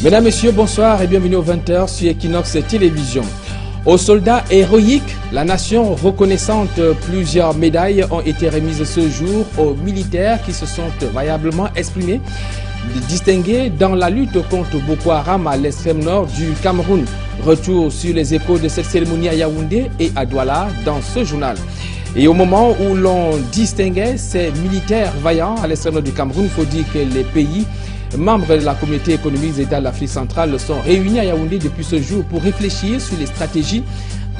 Mesdames, Messieurs, bonsoir et bienvenue aux 20h sur Equinox Télévision. Aux soldats héroïques, la nation reconnaissante, plusieurs médailles ont été remises ce jour aux militaires qui se sont vaillamment exprimés, distingués dans la lutte contre Boko Haram à l'extrême nord du Cameroun. Retour sur les échos de cette cérémonie à Yaoundé et à Douala dans ce journal. Et au moment où l'on distinguait ces militaires vaillants à l'extrême nord du Cameroun, il faut dire que les pays membres de la communauté économique des États de l'Afrique centrale sont réunis à Yaoundé depuis ce jour pour réfléchir sur les stratégies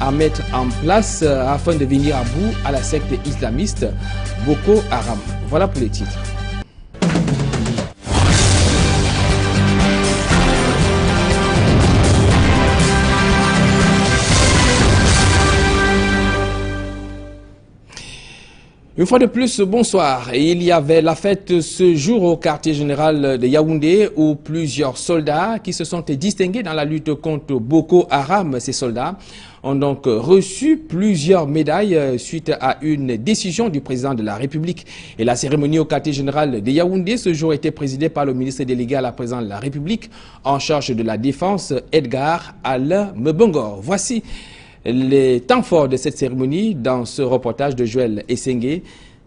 à mettre en place afin de venir à bout à la secte islamiste Boko Haram. Voilà pour les titres. Une fois de plus, bonsoir. Il y avait la fête ce jour au quartier général de Yaoundé où plusieurs soldats qui se sont distingués dans la lutte contre Boko Haram. Ces soldats ont donc reçu plusieurs médailles suite à une décision du président de la République. Et la cérémonie au quartier général de Yaoundé ce jour a été présidée par le ministre délégué à la présidence de la République en charge de la défense, Edgar Alain Mbongor. Voici les temps forts de cette cérémonie dans ce reportage de Joël Essengue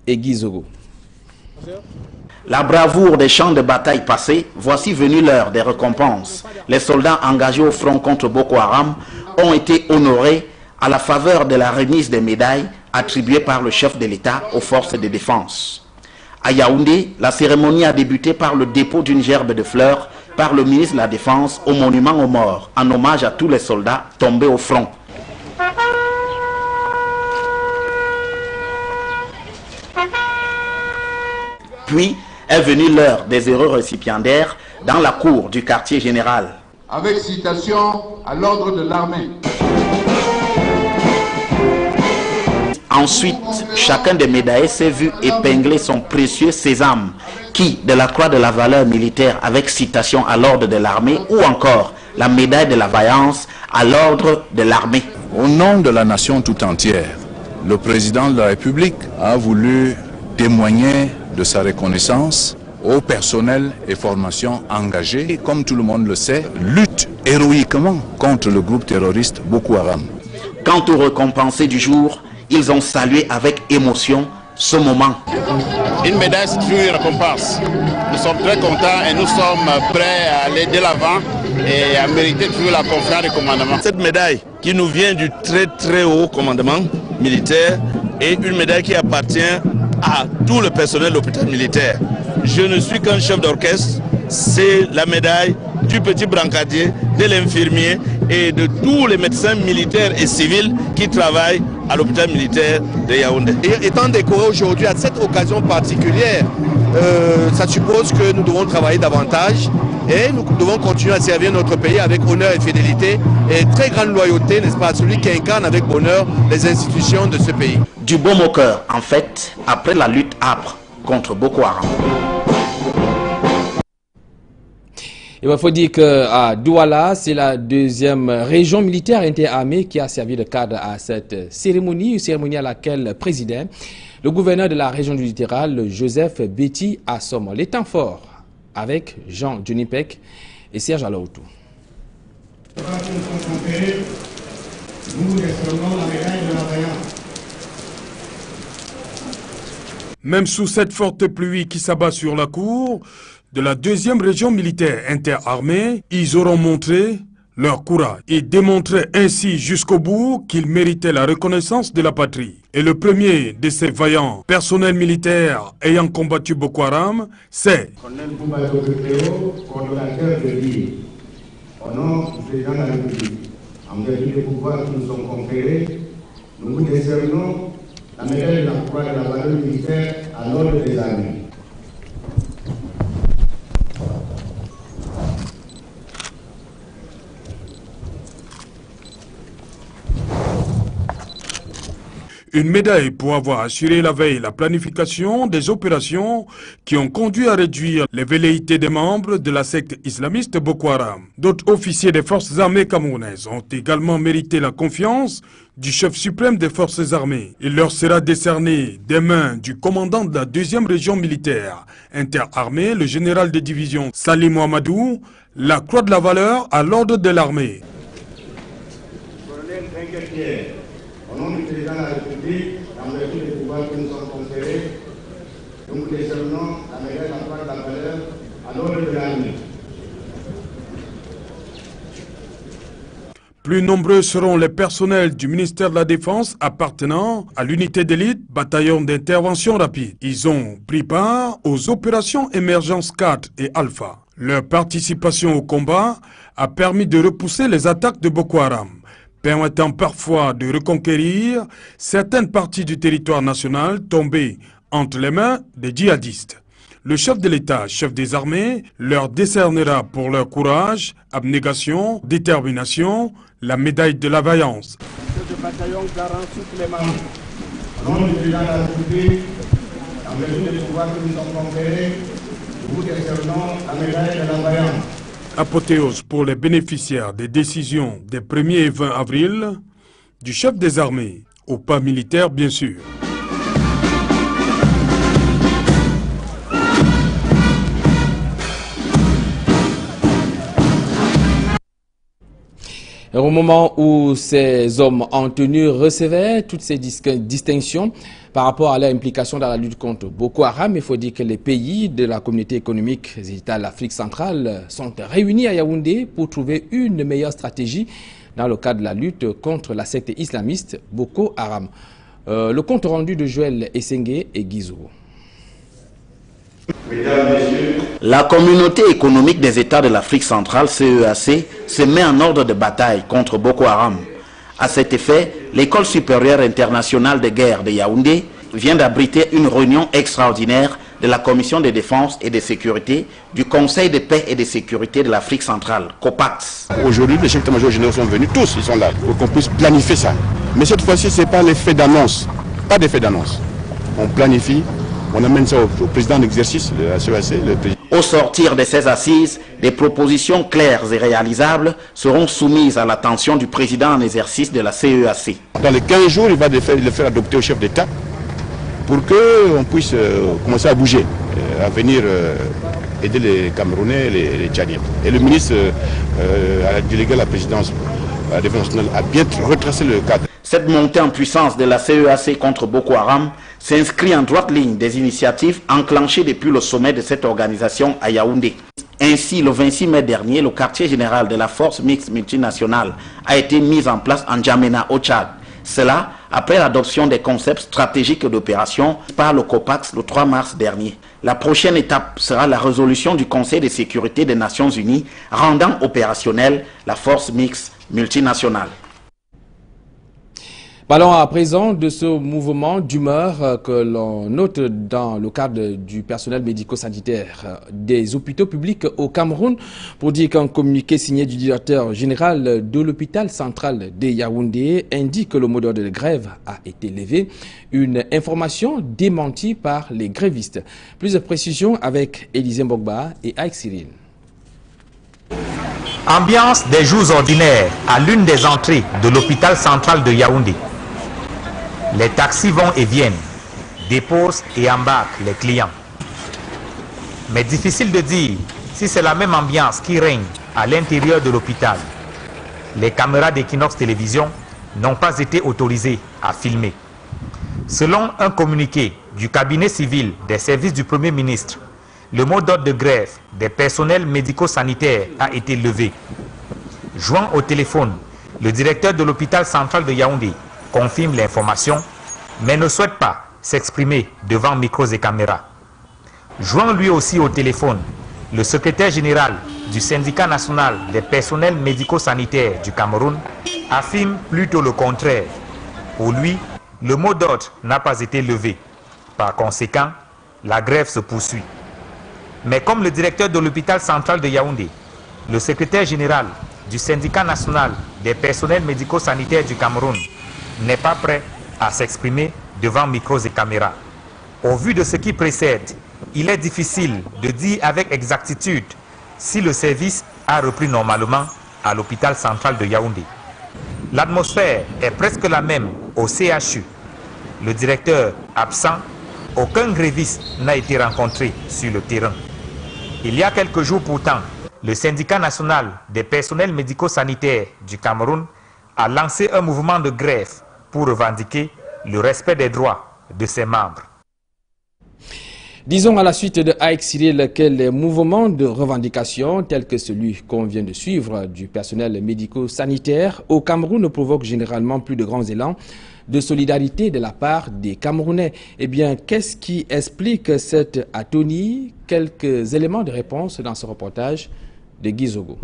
et Guy Zogo. La bravoure des champs de bataille passés, voici venue l'heure des récompenses. Les soldats engagés au front contre Boko Haram ont été honorés à la faveur de la remise des médailles attribuées par le chef de l'État aux forces de défense. À Yaoundé, la cérémonie a débuté par le dépôt d'une gerbe de fleurs par le ministre de la Défense au monument aux morts, en hommage à tous les soldats tombés au front. Puis est venue l'heure des heureux récipiendaires dans la cour du quartier général. Avec citation à l'ordre de l'armée. Ensuite, chacun des médaillés s'est vu épingler son précieux sésame, qui, de la croix de la valeur militaire avec citation à l'ordre de l'armée, ou encore la médaille de la vaillance à l'ordre de l'armée. Au nom de la nation tout entière, le président de la République a voulu témoigner de sa reconnaissance au personnel et formation engagés et, comme tout le monde le sait, lutte héroïquement contre le groupe terroriste Boko Haram. Quant aux récompensés du jour, ils ont salué avec émotion ce moment. Une médaille, c'est toujours une récompense. Nous sommes très contents et nous sommes prêts à aller de l'avant et à mériter toujours la confiance du commandement. Cette médaille qui nous vient du très haut commandement militaire est une médaille qui appartient à tout le personnel de l'hôpital militaire. Je ne suis qu'un chef d'orchestre, c'est la médaille du petit brancadier, de l'infirmier et de tous les médecins militaires et civils qui travaillent à l'hôpital militaire de Yaoundé. Et étant décoré aujourd'hui à cette occasion particulière, ça suppose que nous devons travailler davantage et nous devons continuer à servir notre pays avec honneur et fidélité et très grande loyauté, n'est-ce pas, celui qui incarne avec bonheur les institutions de ce pays. Du baume au cœur, en fait, après la lutte âpre contre Boko Haram. Il faut dire qu'à Douala, c'est la deuxième région militaire interarmée qui a servi de cadre à cette cérémonie, une cérémonie à laquelle présidait le gouverneur de la région du littoral, Joseph Betty Assom. Les temps forts avec Jean Junipek et Serge Alaoutou. Même sous cette forte pluie qui s'abat sur la cour de la deuxième région militaire interarmée, ils auront montré leur courage et démontré ainsi jusqu'au bout qu'ils méritaient la reconnaissance de la patrie. Et le premier de ces vaillants personnels militaires ayant combattu Boko Haram, c'est Colonel Bouba Tokyo, coordonnateur de l'île. Au nom du président de la République, en vertu des pouvoirs qui nous sont conférés, nous vous décernons la médaille de la croix de la valeur militaire à l'ordre des armées. Une médaille pour avoir assuré la veille la planification des opérations qui ont conduit à réduire les velléités des membres de la secte islamiste Boko Haram. D'autres officiers des forces armées camerounaises ont également mérité la confiance du chef suprême des forces armées. Il leur sera décerné des mains du commandant de la 2e région militaire interarmée, le général de division Salim Mohamedou, la croix de la valeur à l'ordre de l'armée. Colonel Trinquet-Pierre, au nom du président de la République, en vertu des pouvoirs qui nous sont conférés, nous vous décernons la médaille de la croix de la valeur à l'ordre de l'armée. Plus nombreux seront les personnels du ministère de la Défense appartenant à l'unité d'élite bataillon d'intervention rapide. Ils ont pris part aux opérations Émergence 4 et Alpha. Leur participation au combat a permis de repousser les attaques de Boko Haram, permettant parfois de reconquérir certaines parties du territoire national tombées entre les mains des djihadistes. Le chef de l'État, chef des armées, leur décernera pour leur courage, abnégation, détermination, la médaille de la vaillance. Ce bataillon garant supplément, au nom du président de la République, en vertu des pouvoirs qui nous sont conférés, nous vous décernons la médaille de la vaillance. Apothéose pour les bénéficiaires des décisions des 1er et 20 avril, du chef des armées au pas militaire bien sûr. Au moment où ces hommes en tenue recevaient toutes ces distinctions par rapport à leur implication dans la lutte contre Boko Haram, il faut dire que les pays de la communauté économique des États de l'Afrique centrale sont réunis à Yaoundé pour trouver une meilleure stratégie dans le cadre de la lutte contre la secte islamiste Boko Haram. Le compte rendu de Joël Essengue et Guizou. La communauté économique des États de l'Afrique centrale, CEAC, se met en ordre de bataille contre Boko Haram. À cet effet, l'École supérieure internationale de guerre de Yaoundé vient d'abriter une réunion extraordinaire de la Commission de défense et de sécurité du Conseil de paix et de sécurité de l'Afrique centrale, COPAX. Aujourd'hui, les chefs d'état-major généraux sont venus, tous, ils sont là, pour qu'on puisse planifier ça. Mais cette fois-ci, ce n'est pas l'effet d'annonce, pas d'effet d'annonce. On planifie. On amène ça au président d'exercice de la CEAC. Au sortir de ces assises, des propositions claires et réalisables seront soumises à l'attention du président en exercice de la CEAC. Dans les 15 jours, il va le faire adopter au chef d'État pour qu'on puisse commencer à bouger, à venir aider les Camerounais et les Tchadiens. Et le ministre a délégué à la présidence à la défense nationale a bien retracé le cadre. Cette montée en puissance de la CEAC contre Boko Haram s'inscrit en droite ligne des initiatives enclenchées depuis le sommet de cette organisation à Yaoundé. Ainsi, le 26 mai dernier, le quartier général de la force mixte multinationale a été mis en place en Djamena, au Tchad. Cela après l'adoption des concepts stratégiques d'opération par le COPAX le 3 mars dernier. La prochaine étape sera la résolution du Conseil de sécurité des Nations Unies rendant opérationnelle la force mixte multinationale. Parlons à présent de ce mouvement d'humeur que l'on note dans le cadre du personnel médico-sanitaire des hôpitaux publics au Cameroun pour dire qu'un communiqué signé du directeur général de l'hôpital central de Yaoundé indique que le mot d'ordre de grève a été levé. Une information démentie par les grévistes. Plus de précisions avec Élisée Mbogba et Aïk Cyril. Ambiance des jours ordinaires à l'une des entrées de l'hôpital central de Yaoundé. Les taxis vont et viennent, déposent et embarquent les clients. Mais difficile de dire si c'est la même ambiance qui règne à l'intérieur de l'hôpital. Les caméras d'Equinox Télévision n'ont pas été autorisées à filmer. Selon un communiqué du cabinet civil des services du Premier ministre, le mot d'ordre de grève des personnels médico-sanitaires a été levé. Joint au téléphone, le directeur de l'hôpital central de Yaoundé confirme l'information, mais ne souhaite pas s'exprimer devant micros et caméras. Joint lui aussi au téléphone, le secrétaire général du syndicat national des personnels médico-sanitaires du Cameroun affirme plutôt le contraire. Pour lui, le mot d'ordre n'a pas été levé. Par conséquent, la grève se poursuit. Mais comme le directeur de l'hôpital central de Yaoundé, le secrétaire général du syndicat national des personnels médico-sanitaires du Cameroun n'est pas prêt à s'exprimer devant micros et caméras. Au vu de ce qui précède, il est difficile de dire avec exactitude si le service a repris normalement à l'hôpital central de Yaoundé. L'atmosphère est presque la même au CHU. Le directeur absent, aucun gréviste n'a été rencontré sur le terrain. Il y a quelques jours pourtant, le syndicat national des personnels médico-sanitaires du Cameroun a lancé un mouvement de grève pour revendiquer le respect des droits de ses membres. Disons à la suite de Aïk Cyril que les mouvements de revendication tels que celui qu'on vient de suivre du personnel médico-sanitaire au Cameroun provoquent généralement plus de grands élans de solidarité de la part des Camerounais. Eh bien, qu'est-ce qui explique cette atonie? Quelques éléments de réponse dans ce reportage de Guy Zogo.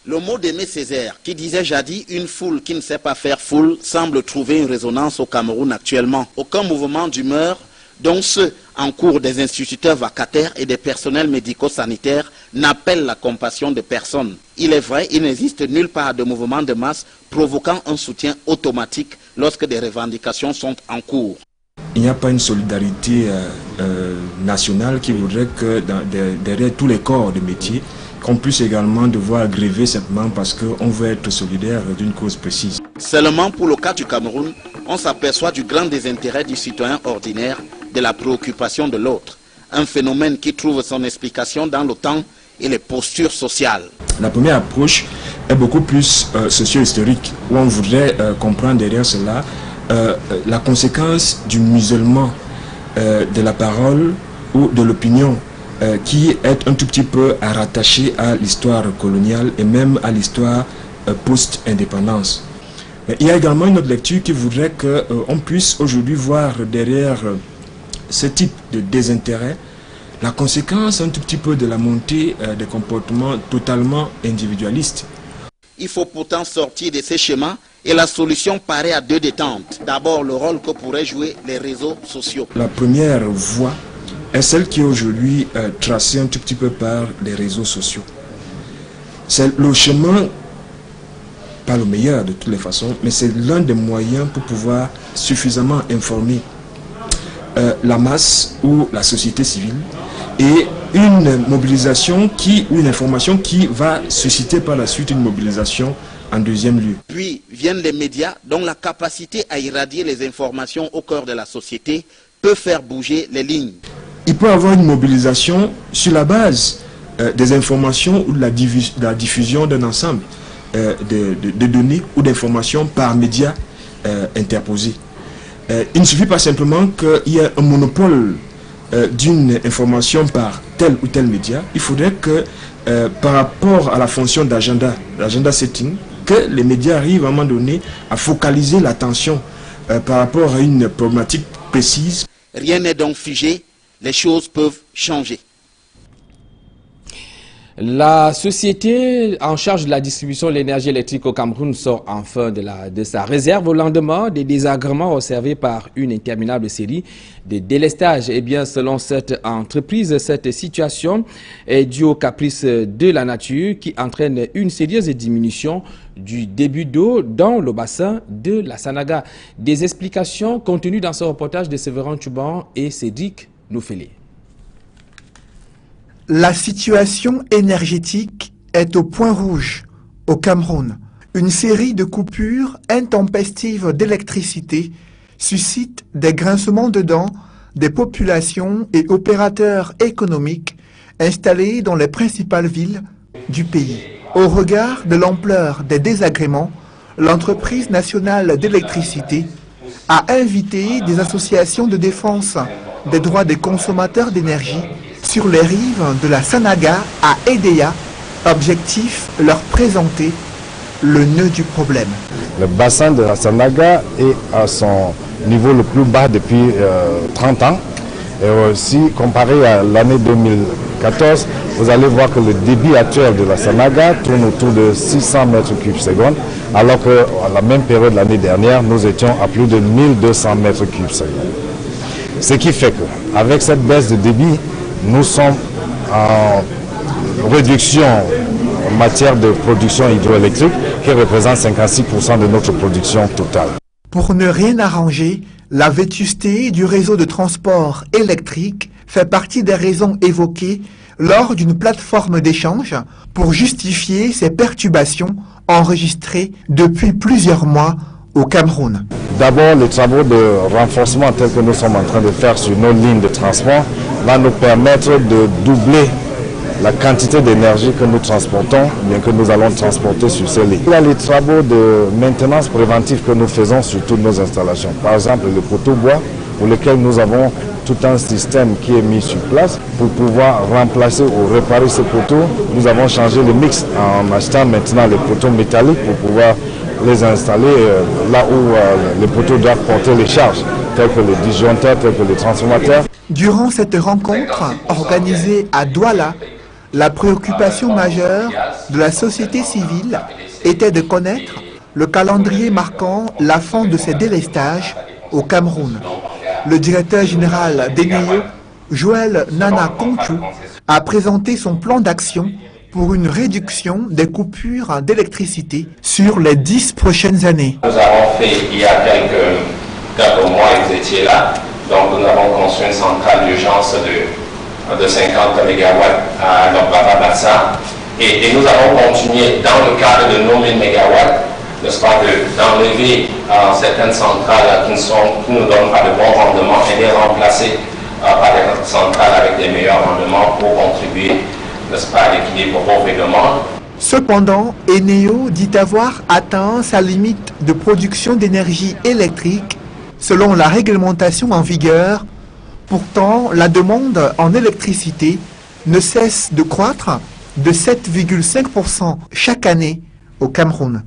Le mot d'Aimé Césaire, qui disait jadis « une foule qui ne sait pas faire foule » semble trouver une résonance au Cameroun actuellement. Aucun mouvement d'humeur, dont ceux en cours des instituteurs vacataires et des personnels médico-sanitaires, n'appellent la compassion de personne. Il est vrai, il n'existe nulle part de mouvement de masse provoquant un soutien automatique lorsque des revendications sont en cours. Il n'y a pas une solidarité nationale qui voudrait que derrière tous les corps de métier, qu'on puisse également devoir gréver simplement parce qu'on veut être solidaire d'une cause précise. Seulement pour le cas du Cameroun, on s'aperçoit du grand désintérêt du citoyen ordinaire de la préoccupation de l'autre. Un phénomène qui trouve son explication dans le temps et les postures sociales. La première approche est beaucoup plus socio-historique, où on voudrait comprendre derrière cela la conséquence du musulman de la parole ou de l'opinion qui est un tout petit peu rattaché à l'histoire coloniale et même à l'histoire post-indépendance. Il y a également une autre lecture qui voudrait qu'on puisse aujourd'hui voir derrière ce type de désintérêt la conséquence un tout petit peu de la montée des comportements totalement individualistes. Il faut pourtant sortir de ces schémas et la solution paraît à deux détentes. D'abord, le rôle que pourraient jouer les réseaux sociaux. La première voie est celle qui est aujourd'hui tracée un tout petit peu par les réseaux sociaux. C'est le chemin, pas le meilleur de toutes les façons, mais c'est l'un des moyens pour pouvoir suffisamment informer la masse ou la société civile et une mobilisation ou une information qui va susciter par la suite une mobilisation en deuxième lieu. Puis viennent les médias dont la capacité à irradier les informations au cœur de la société peut faire bouger les lignes. Il peut y avoir une mobilisation sur la base des informations ou de la diffusion d'un ensemble de données ou d'informations par médias interposés. Il ne suffit pas simplement qu'il y ait un monopole d'une information par tel ou tel média. Il faudrait que par rapport à la fonction d'agenda setting, que les médias arrivent à un moment donné à focaliser l'attention par rapport à une problématique précise. Rien n'est donc figé, les choses peuvent changer. La société en charge de la distribution de l'énergie électrique au Cameroun sort enfin de sa réserve au lendemain des désagréments observés par une interminable série de délestages. Eh bien, selon cette entreprise, cette situation est due au caprice de la nature qui entraîne une sérieuse diminution du débit d'eau dans le bassin de la Sanaga. Des explications contenues dans ce reportage de Séverin Tchouban et Cédric Noufélé. La situation énergétique est au point rouge au Cameroun. Une série de coupures intempestives d'électricité suscite des grincements de dents des populations et opérateurs économiques installés dans les principales villes du pays. Au regard de l'ampleur des désagréments, l'entreprise nationale d'électricité a invité des associations de défense des droits des consommateurs d'énergie sur les rives de la Sanaga à Edéa. Objectif, leur présenter le nœud du problème. Le bassin de la Sanaga est à son niveau le plus bas depuis 30 ans. Et aussi, comparé à l'année 2014, vous allez voir que le débit actuel de la Sanaga tourne autour de 600 mètres cubes secondes, alors qu'à la même période l'année dernière, nous étions à plus de 1200 mètres cubes secondes. Ce qui fait qu'avec cette baisse de débit, nous sommes en réduction en matière de production hydroélectrique qui représente 56% de notre production totale. Pour ne rien arranger, la vétusté du réseau de transport électrique fait partie des raisons évoquées lors d'une plateforme d'échange pour justifier ces perturbations enregistrés depuis plusieurs mois au Cameroun. D'abord, les travaux de renforcement tels que nous sommes en train de faire sur nos lignes de transport va nous permettre de doubler la quantité d'énergie que nous transportons, bien que nous allons transporter sur ces lignes. Il y a les travaux de maintenance préventive que nous faisons sur toutes nos installations. Par exemple, le poteau bois, pour lequel nous avons tout un système qui est mis sur place pour pouvoir remplacer ou réparer ces poteaux. Nous avons changé le mix en achetant maintenant les poteaux métalliques pour pouvoir les installer là où les poteaux doivent porter les charges, tels que les disjoncteurs, tels que les transformateurs. Durant cette rencontre organisée à Douala, la préoccupation majeure de la société civile était de connaître le calendrier marquant la fin de ces délestages au Cameroun. Le directeur général d'Eneo, Joël Nana Conchou, a présenté son plan d'action pour une réduction des coupures d'électricité sur les 10 prochaines années. Nous avons fait, il y a quelques mois, vous étiez là, donc nous avons construit une centrale d'urgence de 50 MW à Lopata-Bassa et nous avons continué dans le cadre de nos 1000 MW, n'est-ce pas, d'enlever certaines centrales qui ne donnent pas de bons rendements et de les remplacer par des centrales avec des meilleurs rendements pour contribuer, n'est-ce pas, à l'équilibre offre et demande. Cependant, Eneo dit avoir atteint sa limite de production d'énergie électrique selon la réglementation en vigueur. Pourtant, la demande en électricité ne cesse de croître de 7,5% chaque année au Cameroun.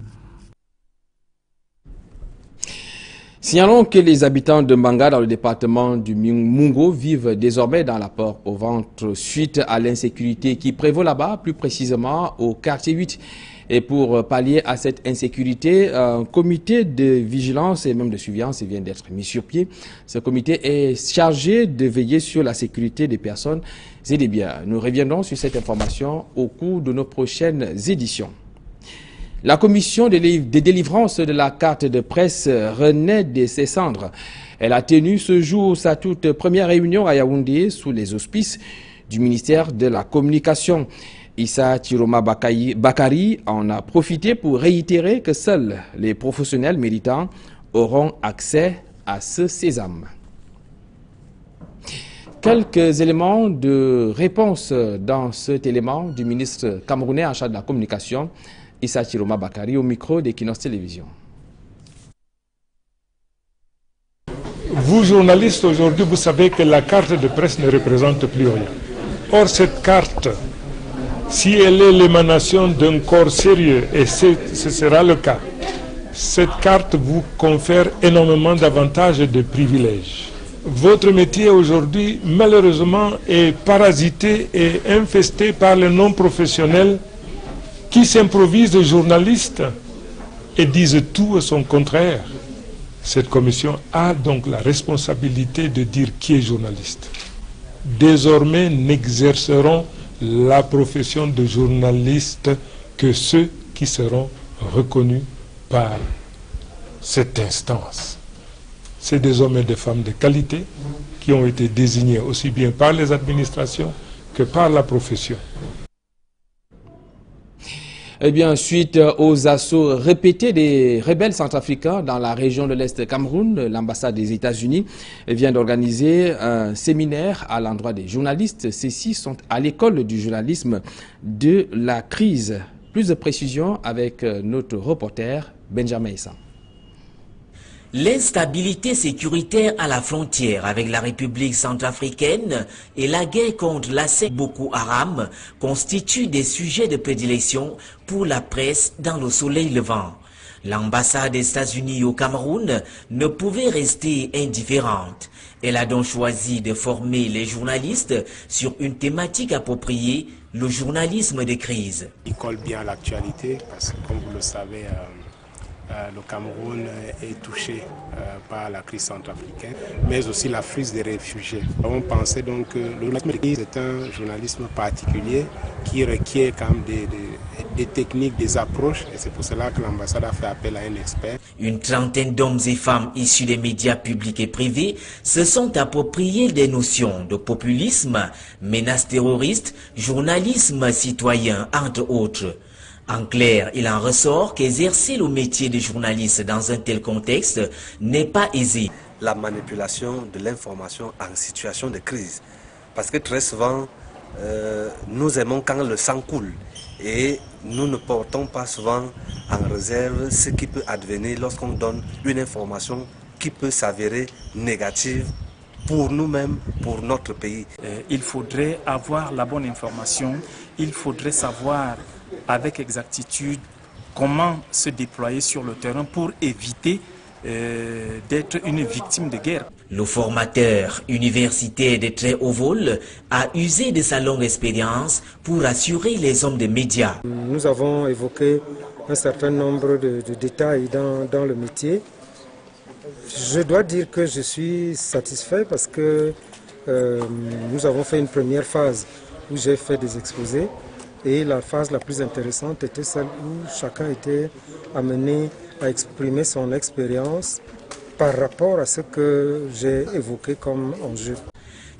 Signalons que les habitants de Mbanga dans le département du Mungo vivent désormais dans la peur au ventre suite à l'insécurité qui prévaut là-bas, plus précisément au quartier 8. Et pour pallier à cette insécurité, un comité de vigilance et même de surveillance vient d'être mis sur pied. Ce comité est chargé de veiller sur la sécurité des personnes et des biens. Nous reviendrons sur cette information au cours de nos prochaines éditions. La commission de délivrance de la carte de presse renaît de ses cendres. Elle a tenu ce jour sa toute première réunion à Yaoundé sous les auspices du ministère de la Communication. Issa Chiroma Bakari en a profité pour réitérer que seuls les professionnels méritants auront accès à ce sésame. Quelques éléments de réponse dans cet élément du ministre camerounais en charge de la communication, Issa Chiroma Bakari, au micro d'Equinox Télévision. Vous, journalistes, aujourd'hui, vous savez que la carte de presse ne représente plus rien. Or, cette carte, si elle est l'émanation d'un corps sérieux, et ce sera le cas, cette carte vous confère énormément d'avantages et de privilèges. Votre métier aujourd'hui, malheureusement, est parasité et infesté par les non-professionnels qui s'improvisent journalistes et disent tout et son contraire. Cette commission a donc la responsabilité de dire qui est journaliste. Désormais, n'exerceront la profession de journaliste que ceux qui seront reconnus par cette instance. C'est des hommes et des femmes de qualité qui ont été désignés aussi bien par les administrations que par la profession. Eh bien, suite aux assauts répétés des rebelles centrafricains dans la région de l'Est Cameroun, l'ambassade des États-Unis vient d'organiser un séminaire à l'endroit des journalistes. Ceux-ci sont à l'école du journalisme de la crise. Plus de précisions avec notre reporter Benjamin Issa. L'instabilité sécuritaire à la frontière avec la République centrafricaine et la guerre contre l'ASC Boko Haram constituent des sujets de prédilection pour la presse dans le soleil levant. L'ambassade des États-Unis au Cameroun ne pouvait rester indifférente. Elle a donc choisi de former les journalistes sur une thématique appropriée, le journalisme de crise. Il colle bien à l'actualité parce que, comme vous le savez, le Cameroun est touché par la crise centrafricaine, mais aussi la crise des réfugiés. On pensait donc que le journalisme de crise est un journalisme particulier qui requiert quand même des techniques, des approches, et c'est pour cela que l'ambassade a fait appel à un expert. Une trentaine d'hommes et femmes issus des médias publics et privés se sont appropriés des notions de populisme, menaces terroristes, journalisme citoyen, entre autres. En clair, il en ressort qu'exercer le métier de journaliste dans un tel contexte n'est pas aisé. La manipulation de l'information en situation de crise. Parce que très souvent, nous aimons quand le sang coule et nous ne portons pas souvent en réserve ce qui peut advenir lorsqu'on donne une information qui peut s'avérer négative pour nous-mêmes, pour notre pays. Il faudrait avoir la bonne information, il faudrait savoir avec exactitude comment se déployer sur le terrain pour éviter d'être une victime de guerre. Le formateur universitaire de très haut vol a usé de sa longue expérience pour assurer les hommes des médias. Nous avons évoqué un certain nombre de détails dans le métier. Je dois dire que je suis satisfait parce que nous avons fait une première phase où j'ai fait des exposés et la phase la plus intéressante était celle où chacun était amené à exprimer son expérience par rapport à ce que j'ai évoqué comme enjeu.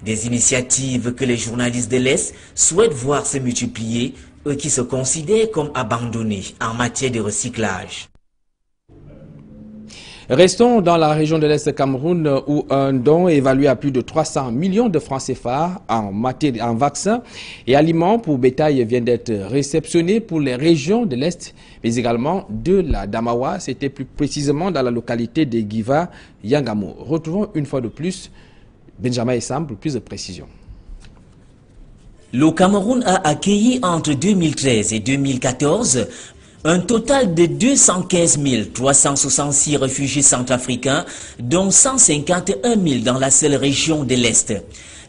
Des initiatives que les journalistes de l'Est souhaitent voir se multiplier, eux qui se considèrent comme abandonnés en matière de recyclage. Restons dans la région de l'Est Cameroun où un don évalué à plus de 300 millions de francs CFA en vaccins et aliments pour bétail vient d'être réceptionné pour les régions de l'Est, mais également de la Damawa. C'était plus précisément dans la localité de Giva Yangamo. Retrouvons une fois de plus Benjamin Essam pour plus de précisions. Le Cameroun a accueilli entre 2013 et 2014 un total de 215 366 réfugiés centrafricains, dont 151 000 dans la seule région de l'Est.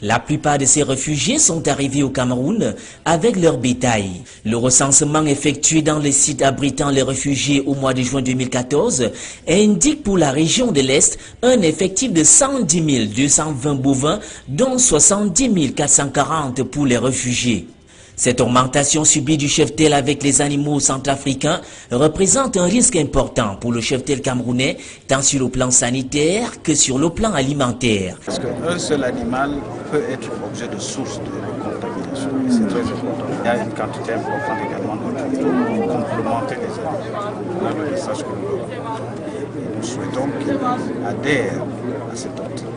La plupart de ces réfugiés sont arrivés au Cameroun avec leur bétail. Le recensement effectué dans les sites abritant les réfugiés au mois de juin 2014 indique pour la région de l'Est un effectif de 110 220 bovins, dont 70 440 pour les réfugiés. Cette augmentation subie du cheptel avec les animaux centrafricains représente un risque important pour le cheptel camerounais, tant sur le plan sanitaire que sur le plan alimentaire. Parce qu'un seul animal peut être objet de source de contamination. C'est très important. Il y a une quantité importante également de troupeaux pour complémenter les animaux. Voilà le message que nous souhaitons qu'ils adhèrent à cette optique.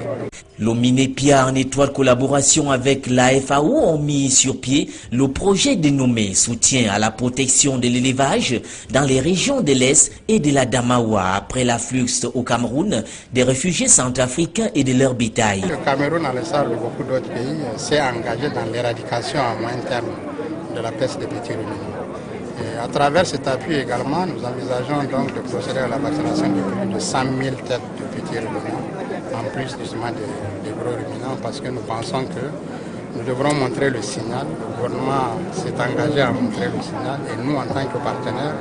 L'Ominépia, en étroite collaboration avec la FAO, ont mis sur pied le projet dénommé Soutien à la protection de l'élevage dans les régions de l'Est et de la Damawa après l'afflux au Cameroun des réfugiés centrafricains et de leur bétail. Le Cameroun, à l'instar de beaucoup d'autres pays, s'est engagé dans l'éradication à moyen terme de la peste des petits ruminants. Et à travers cet appui également, nous envisageons donc de procéder à la vaccination de plus de 100 000 têtes de petits ruminants, en plus justement des gros ruminants, parce que nous pensons que nous devrons montrer le signal. Le gouvernement s'est engagé à montrer le signal et nous, en tant que partenaires,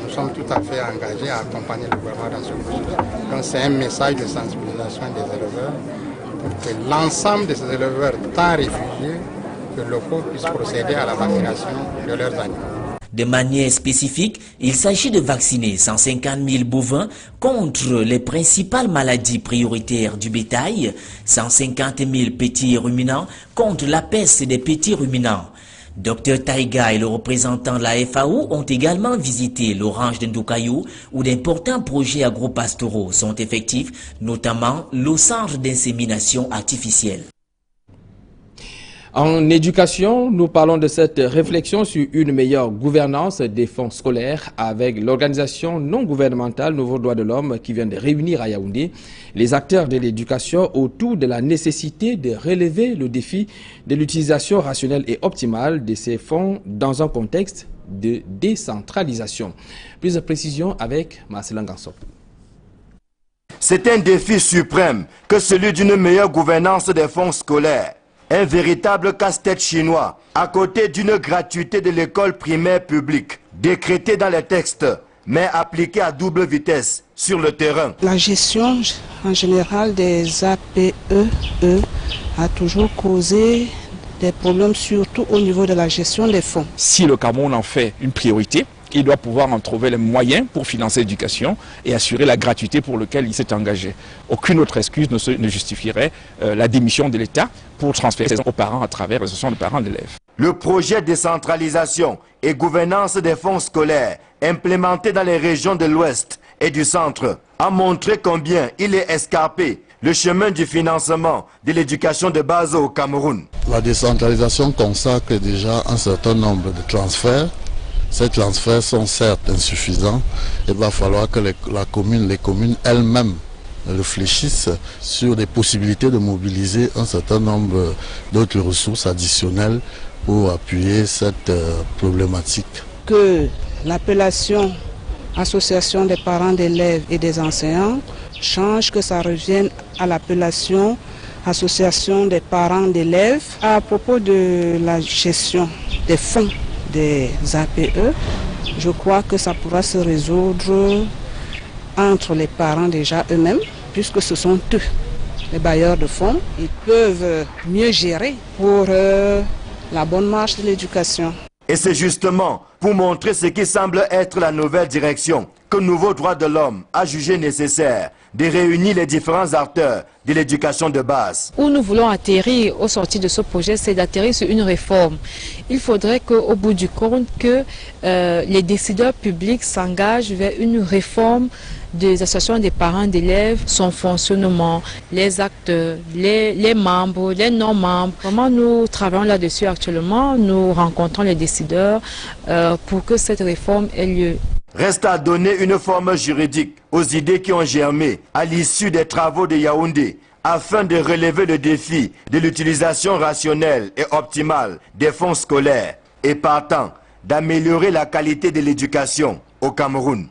nous sommes tout à fait engagés à accompagner le gouvernement dans ce processus. Donc c'est un message de sensibilisation des éleveurs pour que l'ensemble de ces éleveurs, tant réfugiés que locaux, puissent procéder à la vaccination de leurs animaux. De manière spécifique, il s'agit de vacciner 150 000 bovins contre les principales maladies prioritaires du bétail, 150 000 petits ruminants contre la peste des petits ruminants. Dr Taïga et le représentant de la FAO ont également visité l'orange de Ndokayou où d'importants projets agro-pastoraux sont effectifs, notamment le centre d'insémination artificielle. En éducation, nous parlons de cette réflexion sur une meilleure gouvernance des fonds scolaires avec l'organisation non gouvernementale Nouveau Droit de l'Homme qui vient de réunir à Yaoundé les acteurs de l'éducation autour de la nécessité de relever le défi de l'utilisation rationnelle et optimale de ces fonds dans un contexte de décentralisation. Plus de précisions avec Marcelin Gansop. C'est un défi suprême que celui d'une meilleure gouvernance des fonds scolaires. Un véritable casse-tête chinois, à côté d'une gratuité de l'école primaire publique, décrétée dans les textes, mais appliquée à double vitesse sur le terrain. La gestion en général des APE a toujours causé des problèmes, surtout au niveau de la gestion des fonds. Si le Cameroun en fait une priorité, il doit pouvoir en trouver les moyens pour financer l'éducation et assurer la gratuité pour laquelle il s'est engagé. Aucune autre excuse ne justifierait la démission de l'État pour transférer aux parents à travers l'association de parents d'élèves. Le projet de décentralisation et gouvernance des fonds scolaires implémenté dans les régions de l'Ouest et du Centre a montré combien il est escarpé le chemin du financement de l'éducation de base au Cameroun. La décentralisation consacre déjà un certain nombre de transferts. Ces transferts sont certes insuffisants. Il va falloir que les communes elles-mêmes réfléchissent sur des possibilités de mobiliser un certain nombre d'autres ressources additionnelles pour appuyer cette problématique. Que l'appellation association des parents d'élèves et des enseignants change, que ça revienne à l'appellation association des parents d'élèves. À propos de la gestion des fonds des APE, je crois que ça pourra se résoudre entre les parents déjà eux-mêmes, puisque ce sont eux, les bailleurs de fonds. Ils peuvent mieux gérer pour la bonne marche de l'éducation. Et c'est justement pour montrer ce qui semble être la nouvelle direction que Nouveau Droit de l'Homme a jugé nécessaire de réunir les différents acteurs de l'éducation de base. Où nous voulons atterrir au sortir de ce projet, c'est d'atterrir sur une réforme. Il faudrait qu'au bout du compte, que les décideurs publics s'engagent vers une réforme des associations des parents d'élèves, son fonctionnement, les acteurs, les membres, les non-membres. Comment nous travaillons là-dessus actuellement, nous rencontrons les décideurs pour que cette réforme ait lieu. Reste à donner une forme juridique aux idées qui ont germé à l'issue des travaux de Yaoundé afin de relever le défi de l'utilisation rationnelle et optimale des fonds scolaires et partant d'améliorer la qualité de l'éducation au Cameroun.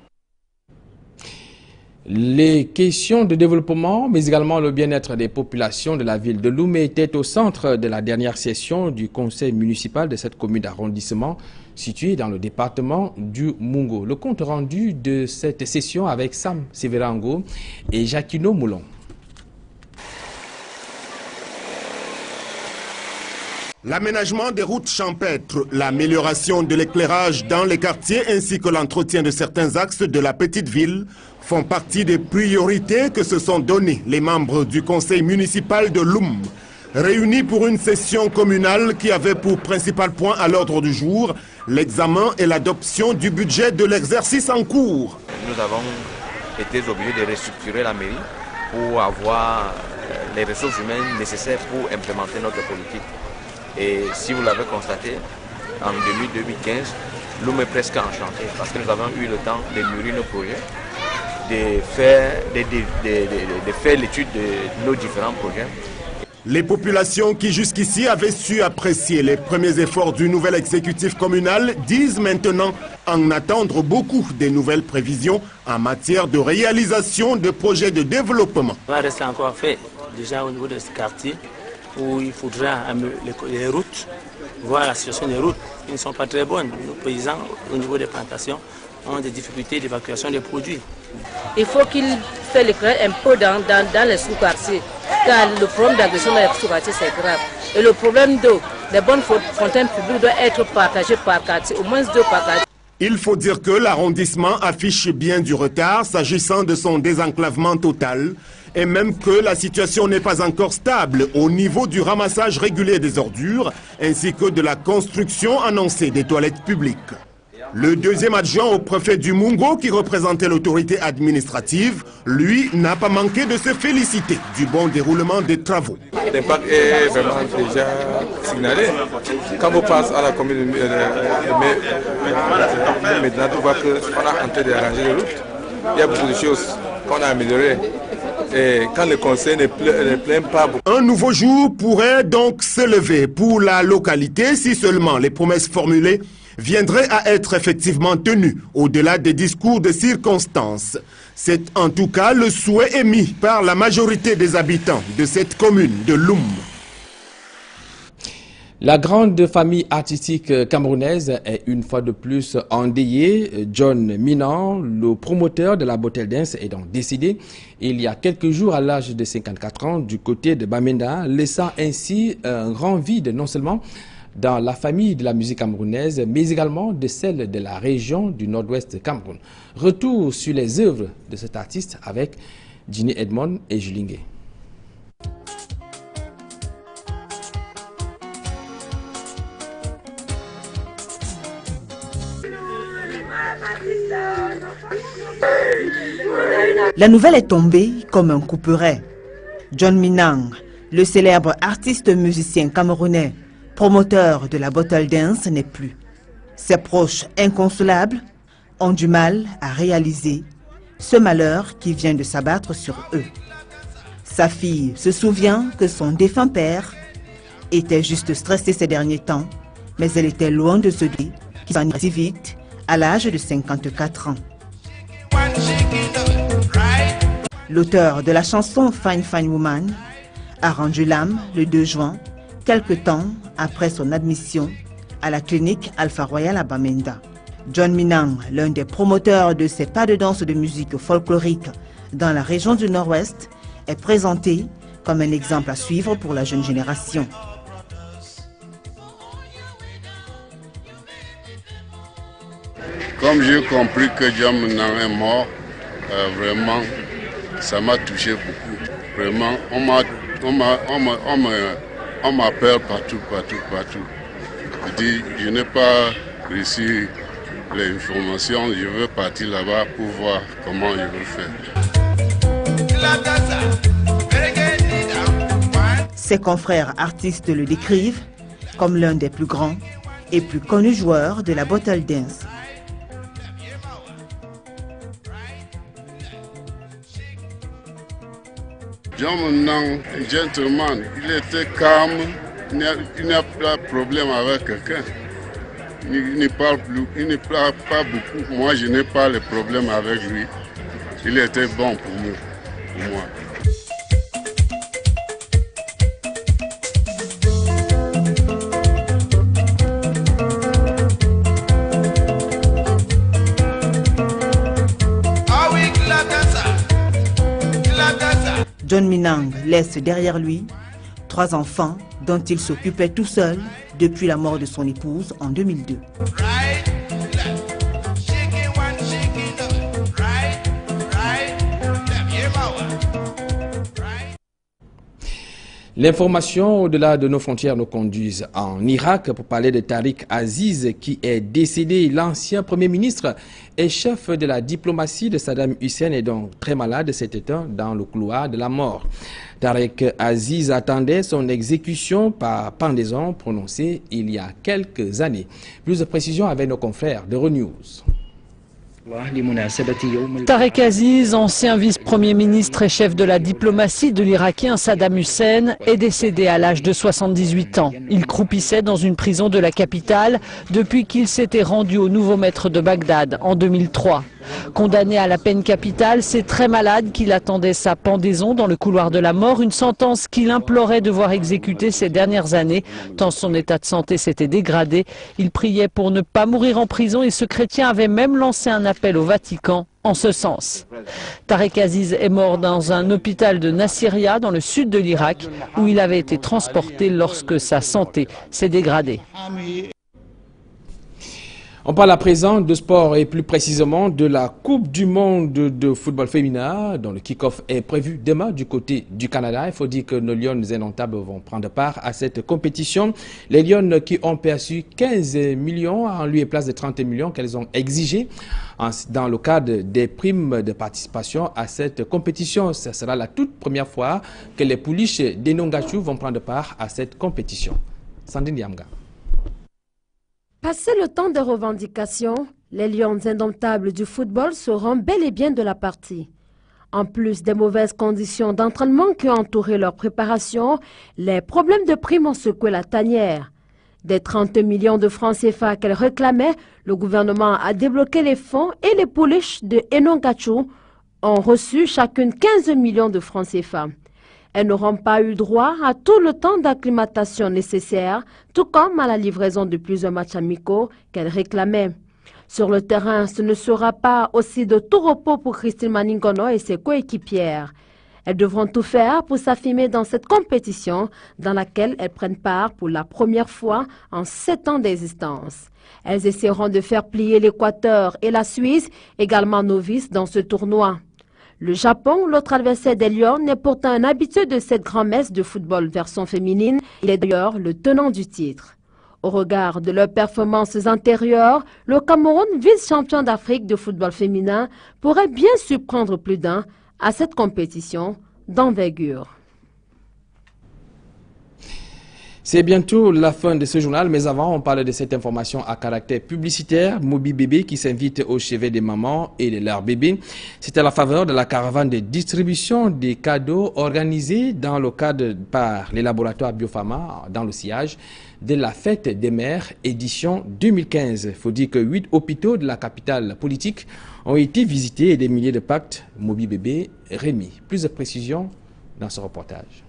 Les questions de développement, mais également le bien-être des populations de la ville de Lomé étaient au centre de la dernière session du conseil municipal de cette commune d'arrondissement située dans le département du Mungo. Le compte rendu de cette session avec Sam Severango et Jacquino Moulon. L'aménagement des routes champêtres, l'amélioration de l'éclairage dans les quartiers ainsi que l'entretien de certains axes de la petite ville font partie des priorités que se sont données les membres du conseil municipal de Loum, réunis pour une session communale qui avait pour principal point à l'ordre du jour l'examen et l'adoption du budget de l'exercice en cours. Nous avons été obligés de restructurer la mairie pour avoir les ressources humaines nécessaires pour implémenter notre politique. Et si vous l'avez constaté, en 2015, Loum est presque enchanté parce que nous avons eu le temps de mûrir nos projets, de faire l'étude de nos différents projets. Les populations qui jusqu'ici avaient su apprécier les premiers efforts du nouvel exécutif communal disent maintenant en attendre beaucoup des nouvelles prévisions en matière de réalisation de projets de développement. Ça va rester encore fait déjà au niveau de ce quartier où il faudra les routes, voir la situation des routes qui ne sont pas très bonnes. Nos paysans au niveau des plantations ont des difficultés d'évacuation des produits. Il faut qu'il fasse l'éclairage un peu dans les sous-quartiers, car le problème d'agression dans les sous-quartiers c'est grave. Et le problème d'eau, les bonnes fontaines publiques doivent être partagées par quartier, au moins 2 par quartier. Il faut dire que l'arrondissement affiche bien du retard s'agissant de son désenclavement total et même que la situation n'est pas encore stable au niveau du ramassage régulier des ordures ainsi que de la construction annoncée des toilettes publiques. Le deuxième adjoint au préfet du Mungo, qui représentait l'autorité administrative, lui, n'a pas manqué de se féliciter du bon déroulement des travaux. L'impact est vraiment déjà signalé. Quand on passe à la commune de Médina, on voit qu'on a tenté d'arranger les routes. Il y a beaucoup de choses qu'on a améliorées. Et quand le conseil ne plaint pas beaucoup. Un nouveau jour pourrait donc se lever pour la localité si seulement les promesses formulées viendraient à être effectivement tenues au-delà des discours de circonstances. C'est en tout cas le souhait émis par la majorité des habitants de cette commune de Loum. La grande famille artistique camerounaise est une fois de plus endeuillée. John Minan, le promoteur de la Botel Dance, est donc décédé il y a quelques jours à l'âge de 54 ans du côté de Bamenda, laissant ainsi un grand vide non seulement dans la famille de la musique camerounaise, mais également de celle de la région du nord-ouest Cameroun. Retour sur les œuvres de cet artiste avec Ginny Edmond et Julingue. La nouvelle est tombée comme un couperet. John Minang, le célèbre artiste musicien camerounais, promoteur de la bottle dance, n'est plus. Ses proches inconsolables ont du mal à réaliser ce malheur qui vient de s'abattre sur eux. Sa fille se souvient que son défunt père était juste stressé ces derniers temps, mais elle était loin de se dire qu'il s'en irait si vite à l'âge de 54 ans. L'auteur de la chanson Fine Fine Woman a rendu l'âme le 2 juin, quelque temps après son admission à la clinique Alpha Royal à Bamenda. John Minang, l'un des promoteurs de ces pas de danse de musique folklorique dans la région du Nord-Ouest, est présenté comme un exemple à suivre pour la jeune génération. Comme j'ai compris que John Minang est mort, vraiment, ça m'a touché beaucoup. Vraiment, on m'appelle partout. Je dis, je n'ai pas reçu l'information, je veux partir là-bas pour voir comment je veux faire. Ses confrères artistes le décrivent comme l'un des plus grands et plus connus joueurs de la bottle dance. John Minang, gentleman, il était calme, il n'y a pas de problème avec quelqu'un. Il ne parle pas beaucoup. Moi, je n'ai pas de problème avec lui. Il était bon pour moi. John Minang laisse derrière lui 3 enfants dont il s'occupait tout seul depuis la mort de son épouse en 2002. L'information au-delà de nos frontières nous conduise en Irak pour parler de Tariq Aziz qui est décédé. L'ancien Premier ministre et chef de la diplomatie de Saddam Hussein est donc très malade cet été dans le couloir de la mort. Tariq Aziz attendait son exécution par pendaison prononcée il y a quelques années. Plus de précisions avec nos confrères de Renews. Tariq Aziz, ancien vice-premier ministre et chef de la diplomatie de l'Irakien Saddam Hussein, est décédé à l'âge de 78 ans. Il croupissait dans une prison de la capitale depuis qu'il s'était rendu au nouveau maître de Bagdad en 2003. Condamné à la peine capitale, c'est très malade qu'il attendait sa pendaison dans le couloir de la mort, une sentence qu'il implorait de voir exécuter ces dernières années, tant son état de santé s'était dégradé. Il priait pour ne pas mourir en prison et ce chrétien avait même lancé un appel au Vatican en ce sens. Tariq Aziz est mort dans un hôpital de Nasiriyah, dans le sud de l'Irak, où il avait été transporté lorsque sa santé s'est dégradée. On parle à présent de sport et plus précisément de la Coupe du monde de football féminin dont le kick-off est prévu demain du côté du Canada. Il faut dire que nos Lions indomptables vont prendre part à cette compétition. Les Lions qui ont perçu 15 millions en lieu et place de 30 millions qu'elles ont exigés dans le cadre des primes de participation à cette compétition. Ce sera la toute première fois que les pouliches d'Enongachu vont prendre part à cette compétition. Sandrine Yamga. Passé le temps des revendications, les Lions indomptables du football seront bel et bien de la partie. En plus des mauvaises conditions d'entraînement qui ont entouré leur préparation, les problèmes de primes ont secoué la tanière. Des 30 millions de francs CFA qu'elles réclamaient, le gouvernement a débloqué les fonds et les pouliches de Enongachu ont reçu chacune 15 millions de francs CFA. Elles n'auront pas eu droit à tout le temps d'acclimatation nécessaire, tout comme à la livraison de plusieurs matchs amicaux qu'elles réclamaient. Sur le terrain, ce ne sera pas aussi de tout repos pour Christine Maningono et ses coéquipières. Elles devront tout faire pour s'affirmer dans cette compétition dans laquelle elles prennent part pour la première fois en 7 ans d'existence. Elles essaieront de faire plier l'Équateur et la Suisse, également novices dans ce tournoi. Le Japon, l'autre adversaire des Lions, est pourtant un habitué de cette grand-messe de football version féminine. Il est d'ailleurs le tenant du titre. Au regard de leurs performances antérieures, le Cameroun, vice-champion d'Afrique de football féminin, pourrait bien surprendre plus d'un à cette compétition d'envergure. C'est bientôt la fin de ce journal, mais avant, on parle de cette information à caractère publicitaire. Mobi Bébé qui s'invite au chevet des mamans et de leurs bébés. C'est à la faveur de la caravane de distribution des cadeaux organisée dans le cadre par les laboratoires Biopharma dans le sillage de la fête des mères édition 2015. Il faut dire que 8 hôpitaux de la capitale politique ont été visités et des milliers de pactes Mobi Bébé remis. Plus de précisions dans ce reportage.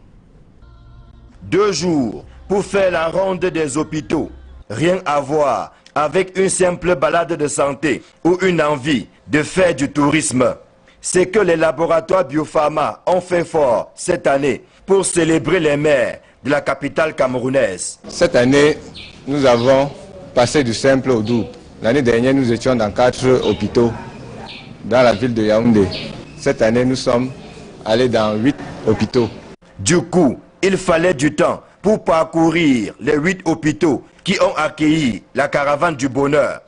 2 jours pour faire la ronde des hôpitaux. Rien à voir avec une simple balade de santé ou une envie de faire du tourisme. C'est que les laboratoires Biopharma ont fait fort cette année pour célébrer les mères de la capitale camerounaise. Cette année, nous avons passé du simple au double. L'année dernière, nous étions dans 4 hôpitaux dans la ville de Yaoundé. Cette année, nous sommes allés dans 8 hôpitaux. Du coup, il fallait du temps pour parcourir les 8 hôpitaux qui ont accueilli la caravane du bonheur.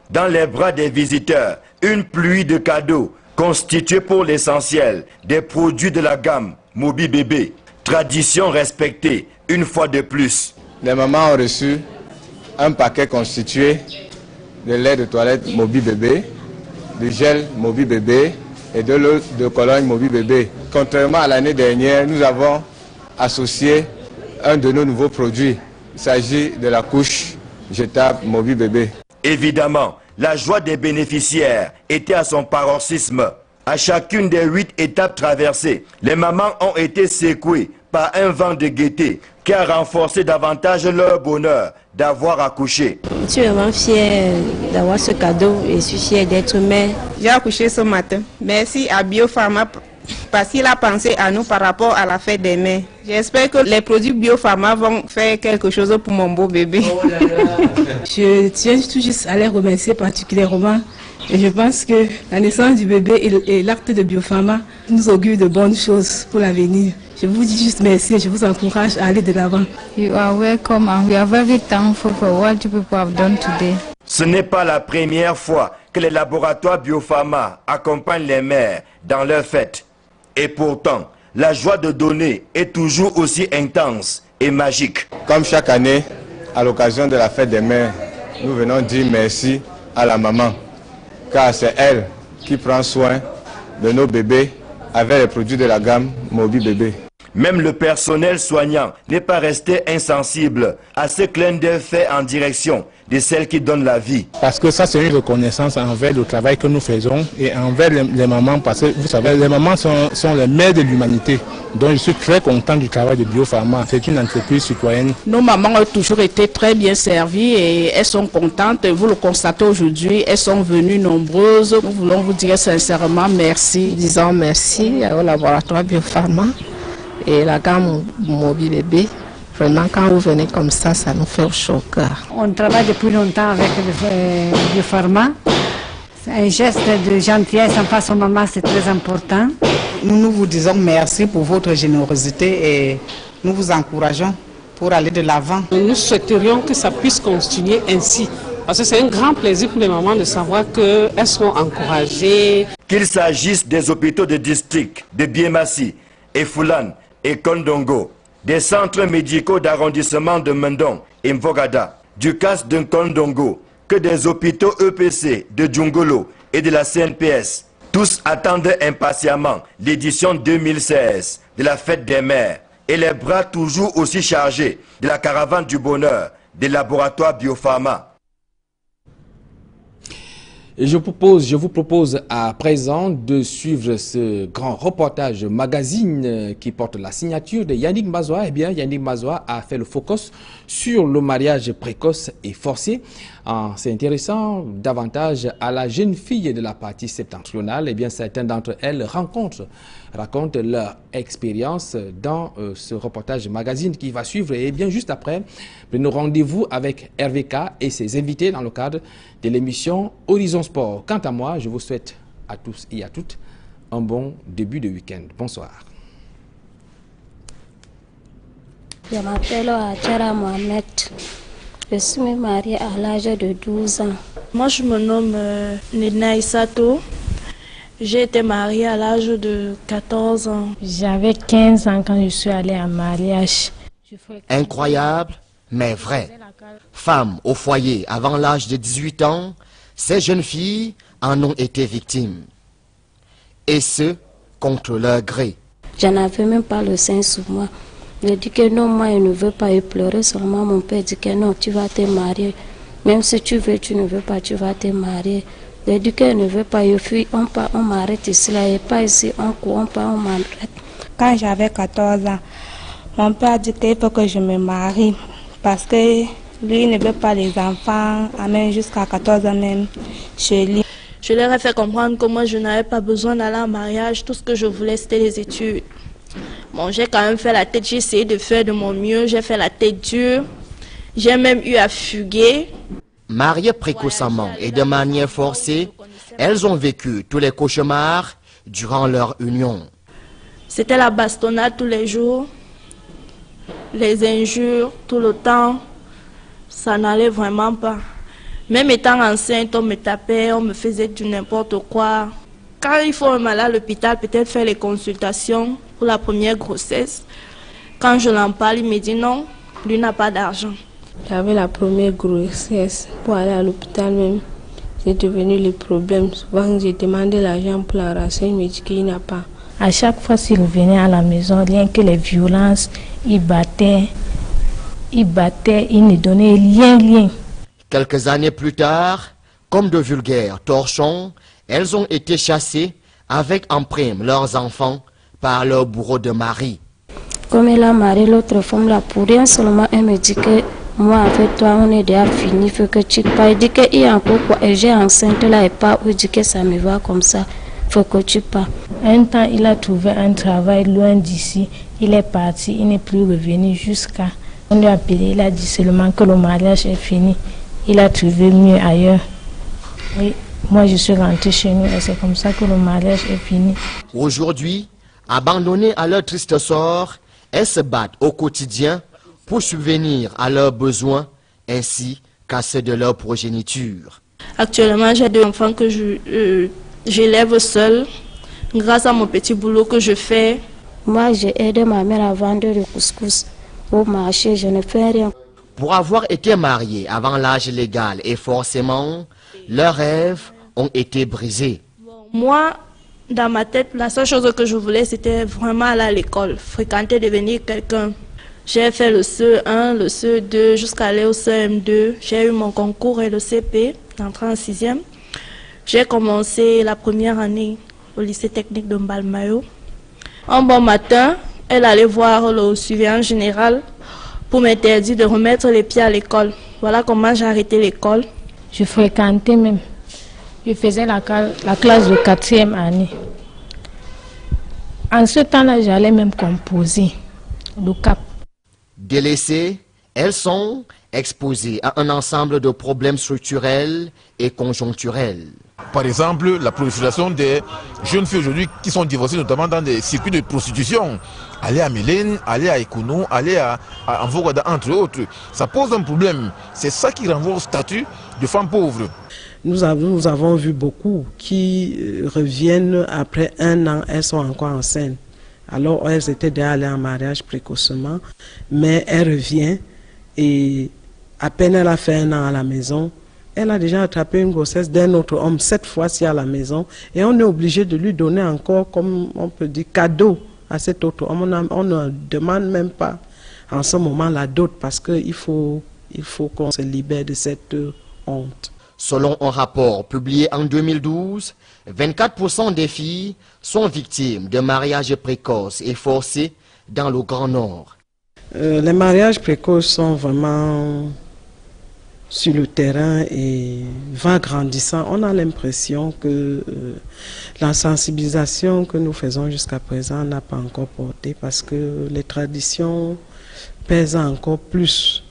Dans les bras des visiteurs, une pluie de cadeaux constituée pour l'essentiel des produits de la gamme Mobi Bébé. Tradition respectée une fois de plus. Les mamans ont reçu un paquet constitué de lait de toilette Mobi Bébé, de gel Mobi Bébé et de l'eau de Cologne Mobi Bébé. Contrairement à l'année dernière, nous avons associé un de nos nouveaux produits. Il s'agit de la couche jetable Mobi Bébé. Évidemment, la joie des bénéficiaires était à son paroxysme. À chacune des 8 étapes traversées, les mamans ont été secouées par un vent de gaieté qui a renforcé davantage leur bonheur d'avoir accouché. Je suis vraiment fière d'avoir ce cadeau et je suis fière d'être mère. J'ai accouché ce matin. Merci à Biopharma parce qu'il a pensé à nous par rapport à la fête des mères. J'espère que les produits Biopharma vont faire quelque chose pour mon beau bébé. Oh là là. Je tiens tout juste à les remercier particulièrement. Et je pense que la naissance du bébé et l'acte de Biopharma nous augurent de bonnes choses pour l'avenir. Je vous dis juste merci et je vous encourage à aller de l'avant. You are welcome and we are very thankful for what you people have done today. Ce n'est pas la première fois que les laboratoires Biopharma accompagnent les mères dans leurs fêtes. Et pourtant, la joie de donner est toujours aussi intense et magique. Comme chaque année, à l'occasion de la fête des mères, nous venons dire merci à la maman, car c'est elle qui prend soin de nos bébés avec les produits de la gamme Mobi Bébé. Même le personnel soignant n'est pas resté insensible à ce clin d'œil fait en direction de celles qui donnent la vie. Parce que ça, c'est une reconnaissance envers le travail que nous faisons et envers les mamans, parce que vous savez, les mamans sont les mères de l'humanité. Donc je suis très content du travail de Biopharma. C'est une entreprise citoyenne. Nos mamans ont toujours été très bien servies et elles sont contentes. Vous le constatez aujourd'hui, elles sont venues nombreuses. Nous voulons vous dire sincèrement merci. Disons merci au laboratoire Biopharma et la gamme Mobi Bébé. Vraiment, quand vous venez comme ça, ça nous fait chaud au cœur. On travaille depuis longtemps avec le Biopharma. Un geste de gentillesse en face aux mamans, c'est très important. Nous vous disons merci pour votre générosité et nous vous encourageons pour aller de l'avant. Nous souhaiterions que ça puisse continuer ainsi. Parce que c'est un grand plaisir pour les mamans de savoir qu'elles sont encouragées. Qu'il s'agisse des hôpitaux de district de Biémassi et Foulane et Kondongo, des centres médicaux d'arrondissement de Mendon et Mvogada, du CAS de Kondongo, que des hôpitaux EPC de Djungolo et de la CNPS. Tous attendent impatiemment l'édition 2016 de la fête des mères et les bras toujours aussi chargés de la caravane du bonheur des laboratoires Biopharma. Et je vous propose à présent de suivre ce grand reportage magazine qui porte la signature de Yannick Mazoua. Eh bien, Yannick Mazoua a fait le focus sur le mariage précoce et forcé. C'est intéressant davantage à la jeune fille de la partie septentrionale. Eh bien, certains d'entre elles racontent leur expérience dans ce reportage magazine qui va suivre. Et bien, juste après, nous rendez-vous avec RVK et ses invités dans le cadre de l'émission Horizon Sport. Quant à moi, je vous souhaite à tous et à toutes un bon début de week-end. Bonsoir. Je m'appelle Achara Mohamed. Je suis mariée à l'âge de 12 ans. Moi, je me nomme Nina Isato. J'ai été mariée à l'âge de 14 ans. J'avais 15 ans quand je suis allée en mariage. Incroyable, mais vrai. Femmes au foyer avant l'âge de 18 ans, ces jeunes filles en ont été victimes. Et ce, contre leur gré. Je n'avais même pas le sein sous moi. Je dis que non, moi je ne veux pas y pleurer. Seulement mon père dit que non, tu vas te marier. Même si tu veux, tu ne veux pas, tu vas te marier. Je dis que je ne veux pas, je fuis, on m'arrête ici, là, et pas ici, on court, on part, on m'arrête. Quand j'avais 14 ans, mon père a dit qu'il faut que je me marie parce que lui ne veut pas les enfants, même jusqu'à 14 ans même, chez lui. Je leur ai fait comprendre que moi je n'avais pas besoin d'aller en mariage, tout ce que je voulais c'était les études. Bon, j'ai quand même fait la tête, j'ai essayé de faire de mon mieux, j'ai fait la tête dure, j'ai même eu à fuguer. Mariées précocement et de manière forcée, elles ont vécu tous les cauchemars durant leur union. C'était la bastonnade tous les jours, les injures tout le temps, ça n'allait vraiment pas. Même étant enceinte, on me tapait, on me faisait du n'importe quoi. Quand il faut aller à l'hôpital, peut-être faire les consultations pour la première grossesse, quand je l'en parle, il me dit non, lui n'a pas d'argent. J'avais la première grossesse pour aller à l'hôpital même. C'est devenu le problème. Souvent, j'ai demandé l'argent pour la ration, il me dit qu'il n'a pas. À chaque fois s'il venait à la maison, rien que les violences, il battait, il ne donnait rien. Quelques années plus tard, comme de vulgaires torchons, elles ont été chassées avec en prime leurs enfants par leur bourreau de mari. Comme elle a marié l'autre femme là, pour rien seulement, elle me dit que moi avec toi on est déjà fini, il faut que tu parles. Il dit qu'il y a encore quoi, et j'ai enceinte là et pas, il dit que ça me va comme ça, il faut que tu parles. Un temps il a trouvé un travail loin d'ici, il est parti, il n'est plus revenu jusqu'à... On lui a appelé, il a dit seulement que le mariage est fini. Il a trouvé mieux ailleurs. Oui, moi je suis rentrée chez nous et c'est comme ça que le mariage est fini. Aujourd'hui, abandonnées à leur triste sort, elles se battent au quotidien pour subvenir à leurs besoins ainsi qu'à ceux de leur progéniture. Actuellement, j'ai 2 enfants que j'élève seule grâce à mon petit boulot que je fais. Moi, j'ai aidé ma mère à vendre le couscous au marché, je ne fais rien. Pour avoir été mariés avant l'âge légal et forcément, leurs rêves ont été brisés. Moi, dans ma tête, la seule chose que je voulais, c'était vraiment aller à l'école, fréquenter, devenir quelqu'un. J'ai fait le CE1, le CE2, jusqu'à aller au CM2. J'ai eu mon concours et le CP, entré en 6e. J'ai commencé la première année au lycée technique de Mbalmayo. Un bon matin, elle allait voir le surveillant général pour m'interdire de remettre les pieds à l'école. Voilà comment j'ai arrêté l'école. Je fréquentais même. Je faisais la classe de 4e année. En ce temps-là, j'allais même composer le cap. Délaissées, elles sont exposées à un ensemble de problèmes structurels et conjoncturels. Par exemple, la prolifération des jeunes filles aujourd'hui qui sont divorcées, notamment dans des circuits de prostitution. Aller à Mélène, aller à Ekounou, aller à Mvogada, entre autres. Ça pose un problème. C'est ça qui renvoie au statut de femmes pauvres. Nous avons vu beaucoup qui reviennent après 1 an, elles sont encore enceintes. Alors elles étaient déjà allées en mariage précocement, mais elle revient et à peine elle a fait 1 an à la maison, elle a déjà attrapé une grossesse d'un autre homme, cette fois-ci à la maison, et on est obligé de lui donner encore, comme on peut dire, cadeau à cet autre homme. On ne demande même pas en ce moment la dot parce qu'il faut qu'on se libère de cette honte. Selon un rapport publié en 2012, 24% des filles sont victimes de mariages précoces et forcés dans le Grand Nord. Les mariages précoces sont vraiment sur le terrain et va grandissant. On a l'impression que la sensibilisation que nous faisons jusqu'à présent n'a pas encore porté parce que les traditions pèsent encore plus.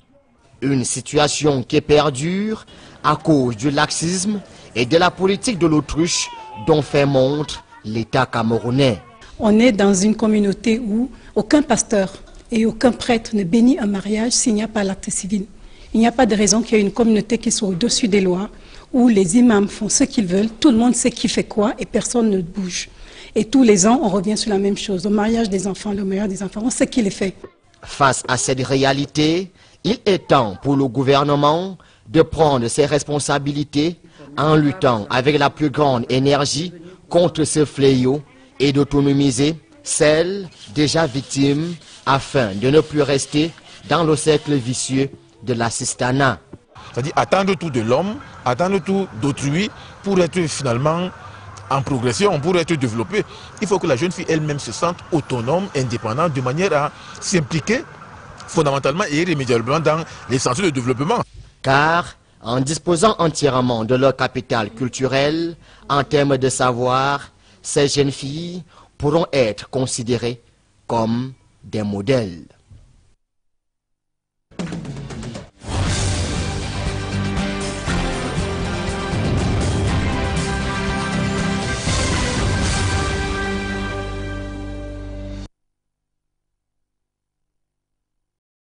Une situation qui perdure à cause du laxisme et de la politique de l'autruche dont fait montre l'État camerounais. On est dans une communauté où aucun pasteur et aucun prêtre ne bénit un mariage s'il n'y a pas l'acte civil. Il n'y a pas de raison qu'il y ait une communauté qui soit au-dessus des lois, où les imams font ce qu'ils veulent, tout le monde sait qui fait quoi et personne ne bouge. Et tous les ans, on revient sur la même chose. Au mariage des enfants, le mariage des enfants, on sait qui les fait. Face à cette réalité, il est temps pour le gouvernement de prendre ses responsabilités en luttant avec la plus grande énergie contre ce fléau et d'autonomiser celles déjà victimes afin de ne plus rester dans le cercle vicieux de l'assistanat. C'est-à-dire attendre tout de l'homme, attendre tout d'autrui pour être finalement en progression, pour être développée. Il faut que la jeune fille elle-même se sente autonome, indépendante, de manière à s'impliquer fondamentalement et irrémédiablement dans les sens de développement. Car en disposant entièrement de leur capital culturel, en termes de savoir, ces jeunes filles pourront être considérées comme des modèles.